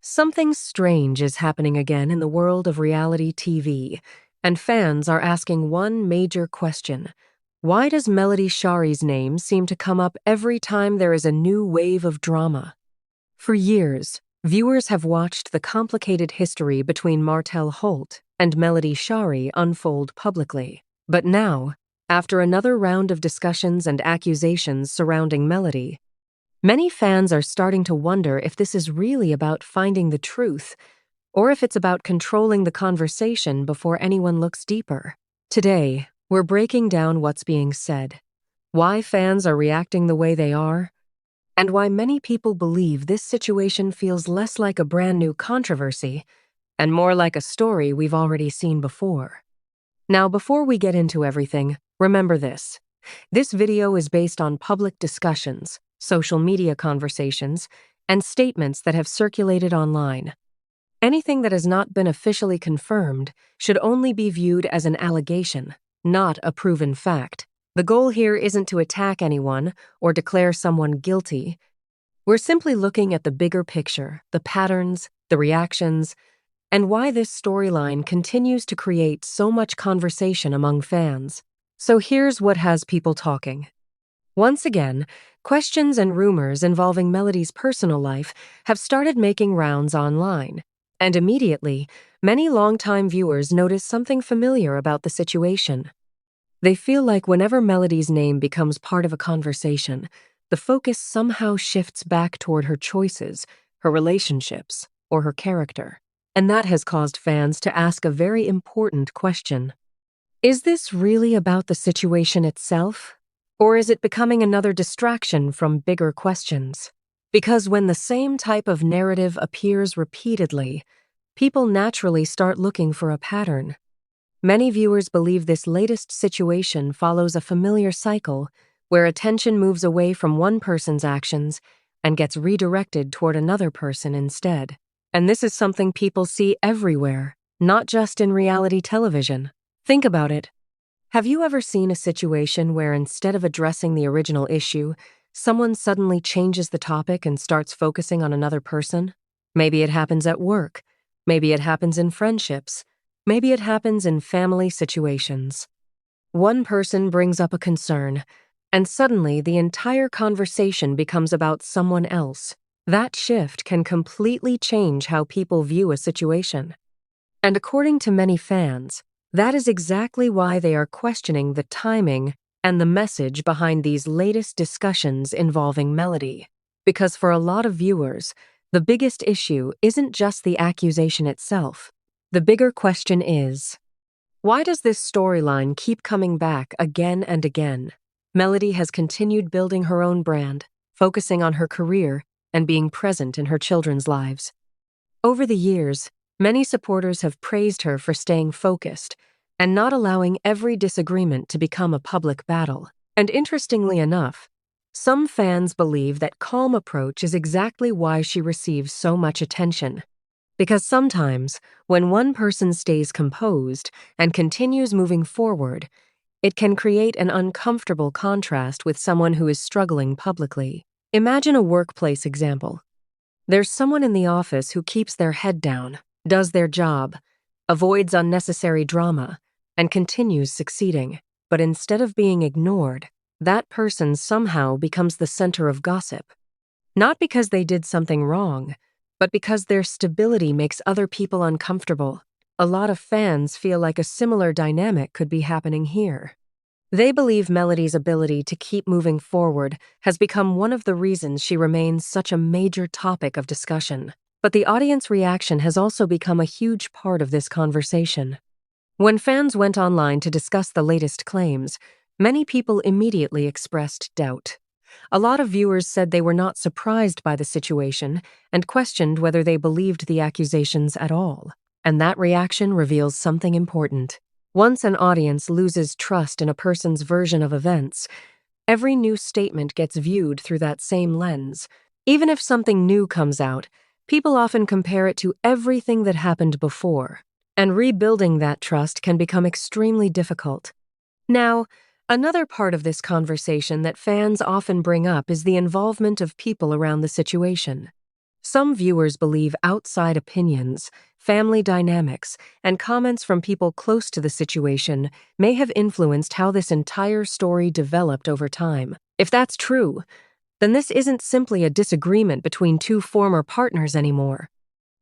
Something strange is happening again in the world of reality TV, and fans are asking one major question. Why does Melody Shari's name seem to come up every time there is a new wave of drama? For years, viewers have watched the complicated history between Martell Holt and Melody Shari unfold publicly. But now, after another round of discussions and accusations surrounding Melody, many fans are starting to wonder if this is really about finding the truth, or if it's about controlling the conversation before anyone looks deeper. Today, we're breaking down what's being said, why fans are reacting the way they are, and why many people believe this situation feels less like a brand new controversy and more like a story we've already seen before. Now, before we get into everything, remember this. This video is based on public discussions, social media conversations, and statements that have circulated online. Anything that has not been officially confirmed should only be viewed as an allegation, not a proven fact. The goal here isn't to attack anyone or declare someone guilty. We're simply looking at the bigger picture, the patterns, the reactions, and why this storyline continues to create so much conversation among fans. So here's what has people talking. Once again, questions and rumors involving Melody's personal life have started making rounds online, and immediately, many longtime viewers notice something familiar about the situation. They feel like whenever Melody's name becomes part of a conversation, the focus somehow shifts back toward her choices, her relationships, or her character. And that has caused fans to ask a very important question. Is this really about the situation itself? Or is it becoming another distraction from bigger questions? Because when the same type of narrative appears repeatedly, people naturally start looking for a pattern. Many viewers believe this latest situation follows a familiar cycle where attention moves away from one person's actions and gets redirected toward another person instead. And this is something people see everywhere, not just in reality television. Think about it. Have you ever seen a situation where instead of addressing the original issue, someone suddenly changes the topic and starts focusing on another person? Maybe it happens at work. Maybe it happens in friendships. Maybe it happens in family situations. One person brings up a concern, and suddenly the entire conversation becomes about someone else. That shift can completely change how people view a situation. And according to many fans, that is exactly why they are questioning the timing and the message behind these latest discussions involving Melody. Because for a lot of viewers, the biggest issue isn't just the accusation itself. The bigger question is, why does this storyline keep coming back again and again? Melody has continued building her own brand, focusing on her career, and being present in her children's lives. Over the years, many supporters have praised her for staying focused and not allowing every disagreement to become a public battle. And interestingly enough, some fans believe that calm approach is exactly why she receives so much attention. Because sometimes, when one person stays composed and continues moving forward, it can create an uncomfortable contrast with someone who is struggling publicly. Imagine a workplace example. There's someone in the office who keeps their head down, does their job, avoids unnecessary drama, and continues succeeding. But instead of being ignored, that person somehow becomes the center of gossip. Not because they did something wrong, but because their stability makes other people uncomfortable. A lot of fans feel like a similar dynamic could be happening here. They believe Melody's ability to keep moving forward has become one of the reasons she remains such a major topic of discussion. But the audience reaction has also become a huge part of this conversation. When fans went online to discuss the latest claims, many people immediately expressed doubt. A lot of viewers said they were not surprised by the situation and questioned whether they believed the accusations at all. And that reaction reveals something important. Once an audience loses trust in a person's version of events, every new statement gets viewed through that same lens. Even if something new comes out, people often compare it to everything that happened before, and rebuilding that trust can become extremely difficult. Now, another part of this conversation that fans often bring up is the involvement of people around the situation. Some viewers believe outside opinions, family dynamics, and comments from people close to the situation may have influenced how this entire story developed over time. If that's true, then this isn't simply a disagreement between two former partners anymore.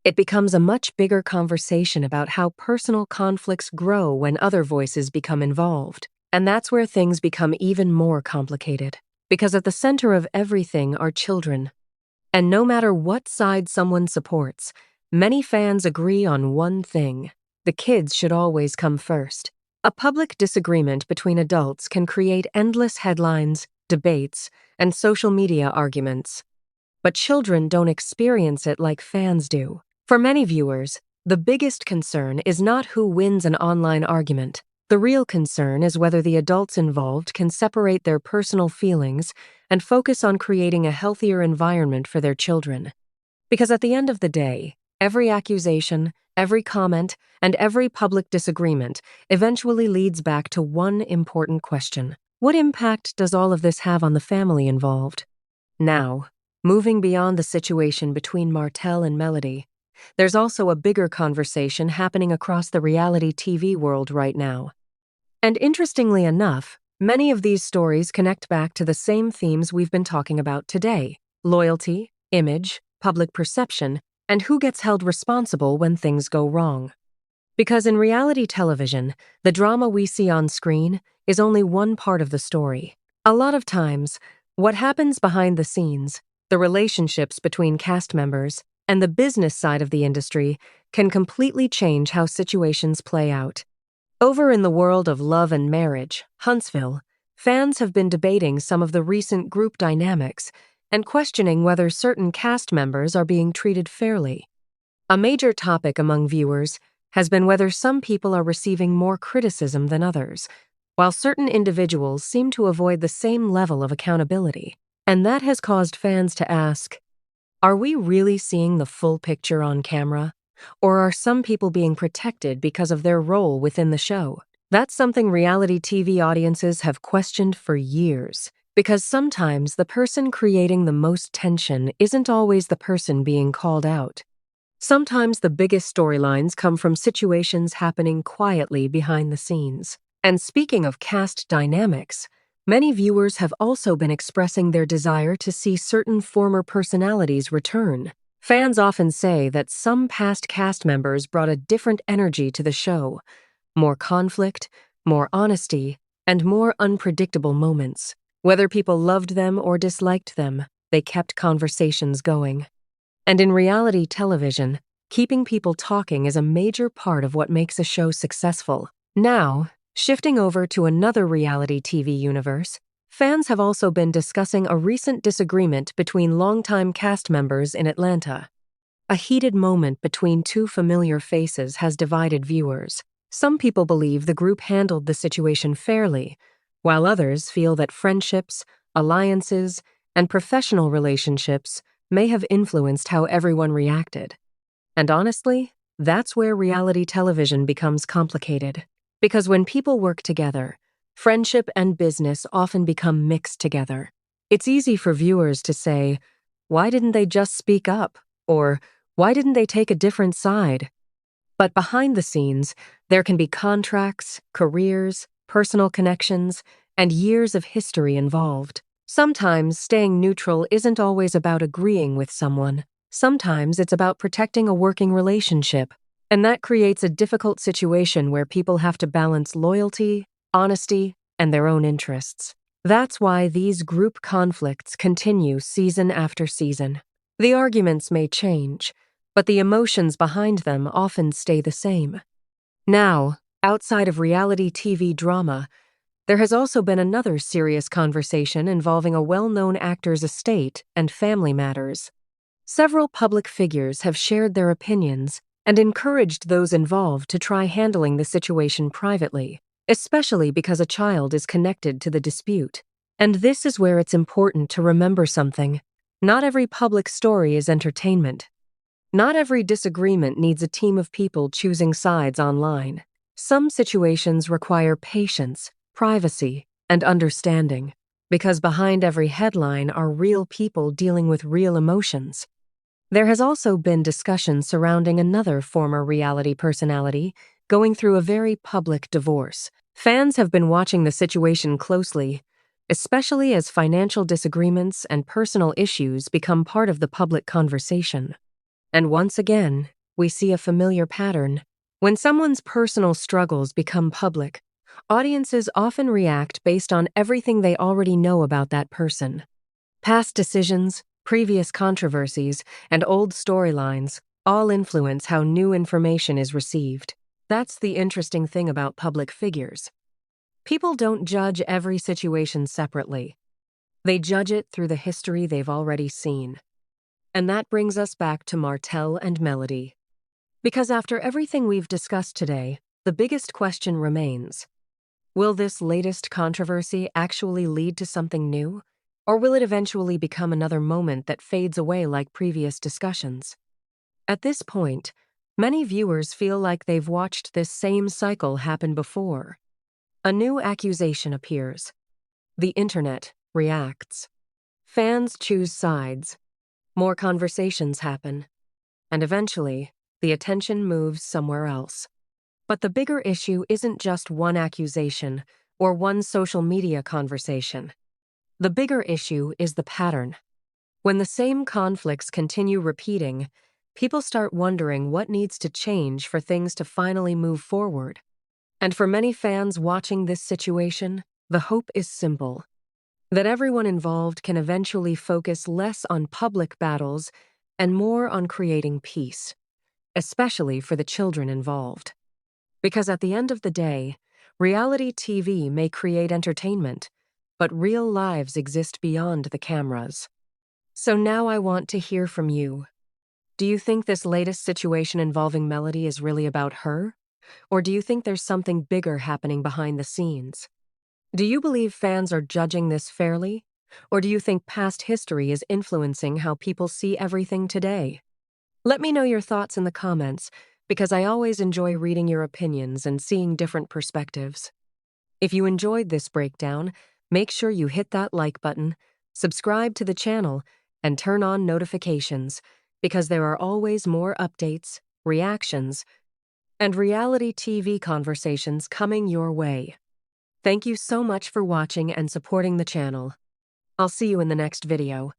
It becomes a much bigger conversation about how personal conflicts grow when other voices become involved. And that's where things become even more complicated. Because at the center of everything are children. And no matter what side someone supports, many fans agree on one thing: the kids should always come first. A public disagreement between adults can create endless headlines, debates, and social media arguments. But children don't experience it like fans do. For many viewers, the biggest concern is not who wins an online argument. The real concern is whether the adults involved can separate their personal feelings and focus on creating a healthier environment for their children. Because at the end of the day, every accusation, every comment, and every public disagreement eventually leads back to one important question: what impact does all of this have on the family involved? Now, moving beyond the situation between Martell and Melody, there's also a bigger conversation happening across the reality TV world right now. And interestingly enough, many of these stories connect back to the same themes we've been talking about today: loyalty, image, public perception, and who gets held responsible when things go wrong. Because in reality television, the drama we see on screen is only one part of the story. A lot of times, what happens behind the scenes, the relationships between cast members, and the business side of the industry can completely change how situations play out. Over in the world of Love and Marriage Huntsville, fans have been debating some of the recent group dynamics and questioning whether certain cast members are being treated fairly. A major topic among viewers has been whether some people are receiving more criticism than others, while certain individuals seem to avoid the same level of accountability. And that has caused fans to ask, are we really seeing the full picture on camera? Or are some people being protected because of their role within the show? That's something reality TV audiences have questioned for years, because sometimes the person creating the most tension isn't always the person being called out. Sometimes the biggest storylines come from situations happening quietly behind the scenes. And speaking of cast dynamics, many viewers have also been expressing their desire to see certain former personalities return. Fans often say that some past cast members brought a different energy to the show: more conflict, more honesty, and more unpredictable moments. Whether people loved them or disliked them, they kept conversations going. And in reality television, keeping people talking is a major part of what makes a show successful. Now, shifting over to another reality TV universe, fans have also been discussing a recent disagreement between longtime cast members in Atlanta. A heated moment between two familiar faces has divided viewers. Some people believe the group handled the situation fairly, while others feel that friendships, alliances, and professional relationships may have influenced how everyone reacted. And honestly, that's where reality television becomes complicated. Because when people work together, friendship and business often become mixed together. It's easy for viewers to say, why didn't they just speak up? Or, why didn't they take a different side? But behind the scenes, there can be contracts, careers, personal connections, and years of history involved. Sometimes staying neutral isn't always about agreeing with someone. Sometimes it's about protecting a working relationship. And that creates a difficult situation where people have to balance loyalty, honesty, and their own interests. That's why these group conflicts continue season after season. The arguments may change, but the emotions behind them often stay the same. Now, outside of reality TV drama, there has also been another serious conversation involving a well-known actor's estate and family matters. Several public figures have shared their opinions and encouraged those involved to try handling the situation privately, especially because a child is connected to the dispute. And this is where it's important to remember something. Not every public story is entertainment. Not every disagreement needs a team of people choosing sides online. Some situations require patience, privacy, and understanding, because behind every headline are real people dealing with real emotions. There has also been discussion surrounding another former reality personality going through a very public divorce. Fans have been watching the situation closely, especially as financial disagreements and personal issues become part of the public conversation. And once again, we see a familiar pattern. When someone's personal struggles become public, audiences often react based on everything they already know about that person. Past decisions, previous controversies, and old storylines all influence how new information is received. That's the interesting thing about public figures. People don't judge every situation separately. They judge it through the history they've already seen. And that brings us back to Martell and Melody. Because after everything we've discussed today, the biggest question remains: will this latest controversy actually lead to something new? Or will it eventually become another moment that fades away like previous discussions? At this point, many viewers feel like they've watched this same cycle happen before. A new accusation appears. The internet reacts. Fans choose sides. More conversations happen. And eventually, the attention moves somewhere else. But the bigger issue isn't just one accusation or one social media conversation. The bigger issue is the pattern. When the same conflicts continue repeating, people start wondering what needs to change for things to finally move forward. And for many fans watching this situation, the hope is simple: that everyone involved can eventually focus less on public battles and more on creating peace, especially for the children involved. Because at the end of the day, reality TV may create entertainment, but real lives exist beyond the cameras. So now I want to hear from you. Do you think this latest situation involving Melody is really about her? Or do you think there's something bigger happening behind the scenes? Do you believe fans are judging this fairly? Or do you think past history is influencing how people see everything today? Let me know your thoughts in the comments, because I always enjoy reading your opinions and seeing different perspectives. If you enjoyed this breakdown, make sure you hit that like button, subscribe to the channel, and turn on notifications, because there are always more updates, reactions, and reality TV conversations coming your way. Thank you so much for watching and supporting the channel. I'll see you in the next video.